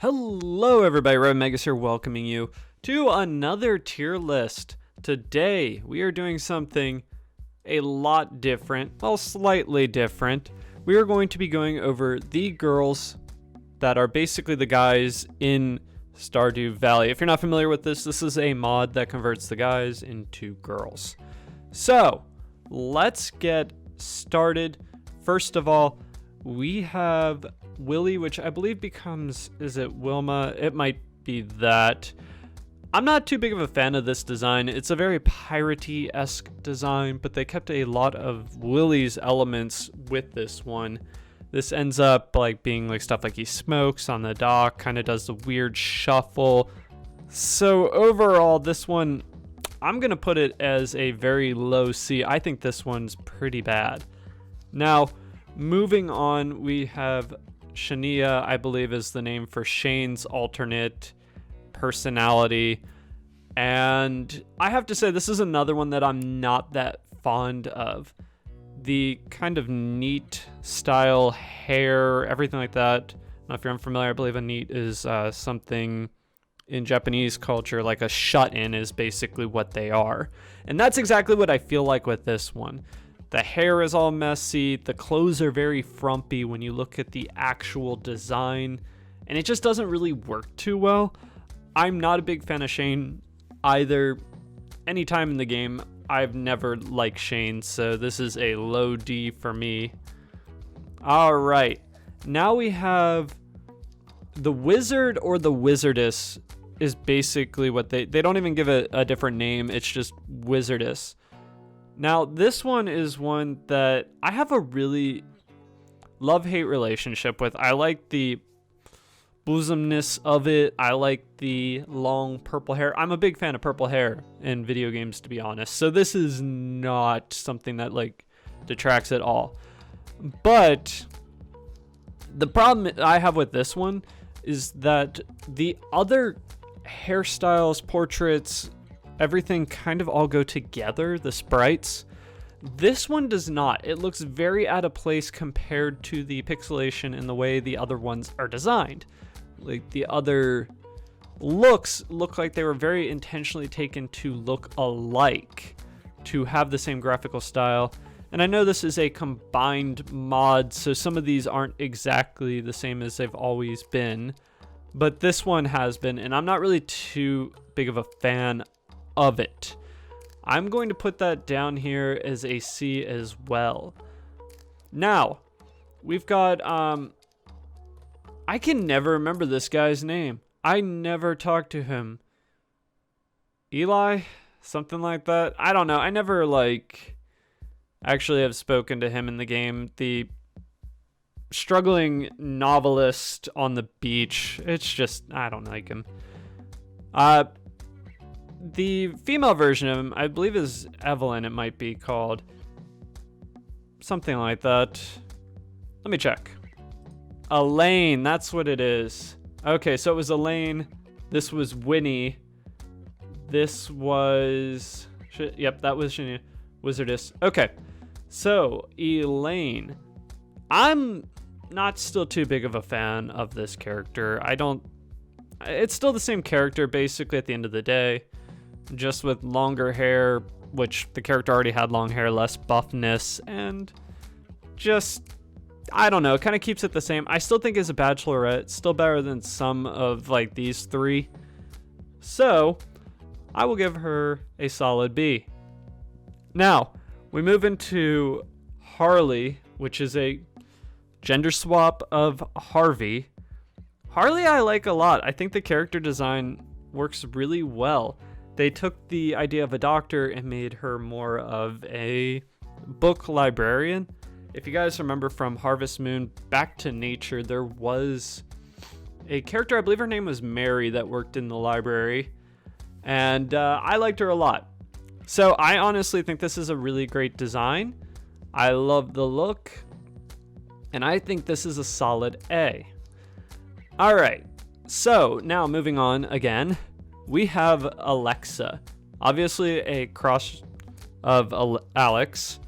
Hello everybody, Revan Magus here welcoming you to another tier list. Today we are doing something a lot different, well slightly different. We are going to be going over the girls that are basically the guys in Stardew Valley. If you're not familiar with this, this is a mod that converts the guys into girls. So let's get started. First of all, we have Willie, which I believe becomes, is it Wilma? It might be that. I'm not too big of a fan of this design. It's a very piratey-esque design, but they kept a lot of Willie's elements with this one. This ends up like being like stuff like he smokes on the dock, kind of does the weird shuffle. So overall, this one, I'm going to put it as a very low C. I think this one's pretty bad. Now, moving on, we have Shania, I believe is the name for Shane's alternate personality. And I have to say, this is another one that I'm not that fond of. The kind of neat style hair, everything like that. Now, if you're unfamiliar, I believe a neat is something in Japanese culture, like a shut-in is basically what they are. And that's exactly what I feel like with this one. The hair is all messy, the clothes are very frumpy when you look at the actual design, and it just doesn't really work too well. I'm not a big fan of Shane either. Anytime in the game, I've never liked Shane, so this is a low D for me. Alright, now we have the wizard or the wizardess is basically what they don't even give it a different name, it's just wizardess. Now, this one is one that I have a really love-hate relationship with. I like the bosomness of it. I like the long purple hair. I'm a big fan of purple hair in video games, to be honest. So this is not something that, like, detracts at all. But the problem I have with this one is that the other hairstyles, portraits, everything kind of all go together, the sprites. This one does not. It looks very out of place compared to the pixelation and the way the other ones are designed. Like the other looks look like they were very intentionally taken to look alike, to have the same graphical style. And I know this is a combined mod, so some of these aren't exactly the same as they've always been, but this one has been, and I'm not really too big of a fan of it. I'm going to put that down here as a C as well. Now, we've got, I can never remember this guy's name. I never talked to him. Eli? Something like that? I don't know. I never, actually have spoken to him in the game. The struggling novelist on the beach. It's just, I don't like him. The female version of him, I believe, is Evelyn, it might be called. Something like that. Let me check. Elaine, that's what it is. Okay, so it was Elaine. This was Winnie. This was... Yep, that was Shania. Wizardess. Okay, so Elaine. I'm not still too big of a fan of this character. It's still the same character, basically, at the end of the day. Just with longer hair, which the character already had long hair, less buffness, and just, I don't know, it kind of keeps it the same. I still think as a bachelorette, still better than some of like these three. So I will give her a solid B. Now, we move into Harley, which is a gender swap of Harvey. Harley I like a lot. I think the character design works really well. They took the idea of a doctor and made her more of a book librarian. If you guys remember from Harvest Moon Back to Nature, there was a character, I believe her name was Mary, that worked in the library. And I liked her a lot. So I honestly think this is a really great design. I love the look. And I think this is a solid A. All right. So now moving on again. We have Alexa, obviously a cross of Alex.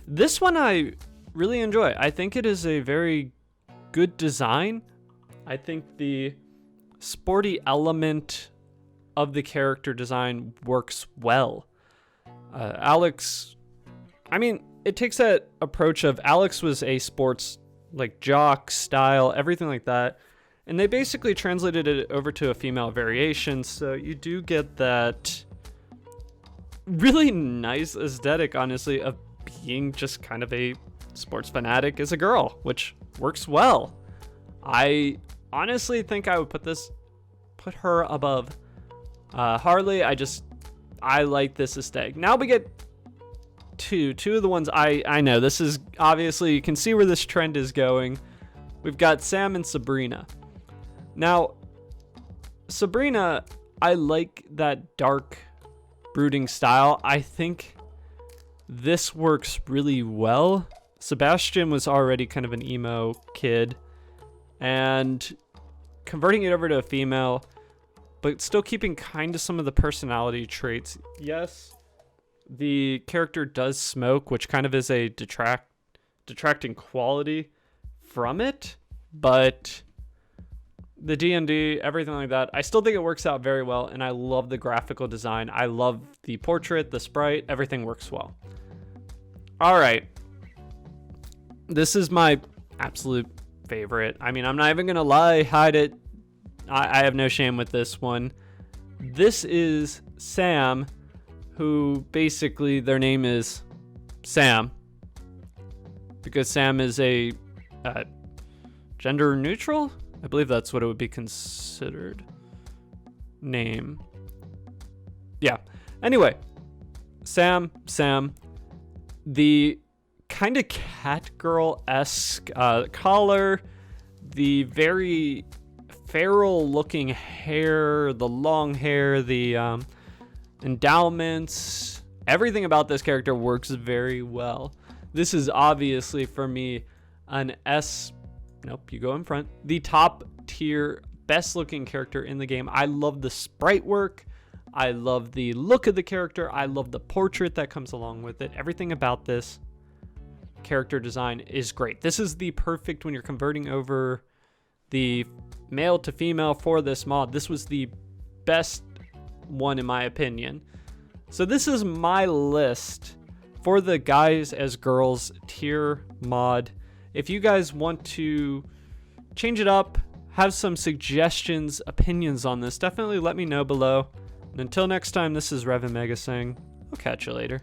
This one I really enjoy. I think it is a very good design. I think the sporty element of the character design works well. Alex, I mean, it takes that approach of Alex was a sports like jock style, everything like that. And they basically translated it over to a female variation. So you do get that really nice aesthetic, honestly, of being just kind of a sports fanatic as a girl, which works well. I honestly think I would put her above Harley. I like this aesthetic. Now we get two of the ones I know. This is obviously, you can see where this trend is going. We've got Sam and Sabrina. Now, Sabrina, I like that dark, brooding style. I think this works really well. Sebastian was already kind of an emo kid, and converting it over to a female, but still keeping kind of some of the personality traits. Yes, the character does smoke, which kind of is a detracting quality from it, but the D&D, everything like that, I still think it works out very well, and I love the graphical design. I love the portrait, the sprite, everything works well. All right. This is my absolute favorite. I mean, I'm not even going to lie, hide it. I have no shame with this one. This is Sam, who basically their name is Sam, because Sam is a gender neutral, I believe that's what it would be considered, name. Yeah. Anyway, Sam, the kind of cat girl-esque collar, the very feral looking hair, the long hair, the endowments, everything about this character works very well. This is obviously for me an S. Nope, you go in front. The top tier, best looking character in the game. I love the sprite work. I love the look of the character. I love the portrait that comes along with it. Everything about this character design is great. This is the perfect, when you're converting over the male to female for this mod, this was the best one in my opinion. So this is my list for the guys as girls tier mod. If you guys want to change it up, have some suggestions, opinions on this, definitely let me know below. And until next time, this is Revan Magus saying, I'll catch you later.